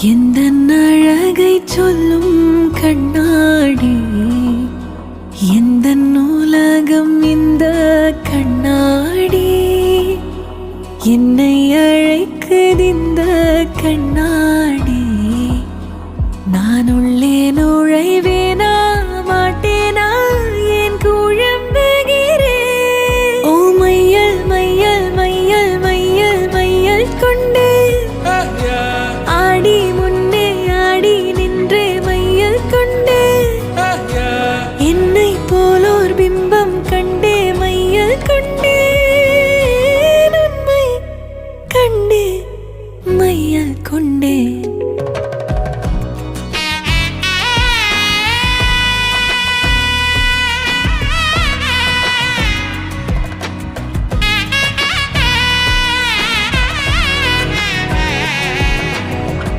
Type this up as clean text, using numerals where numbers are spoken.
எந்த அழகை சொல்லும் கண்ணாடி, எந்த உலகம் இந்த கண்ணாடி, என்னை அழைக்குது இந்த கண்ணாடி. நான் உள்ளே நுழைவேன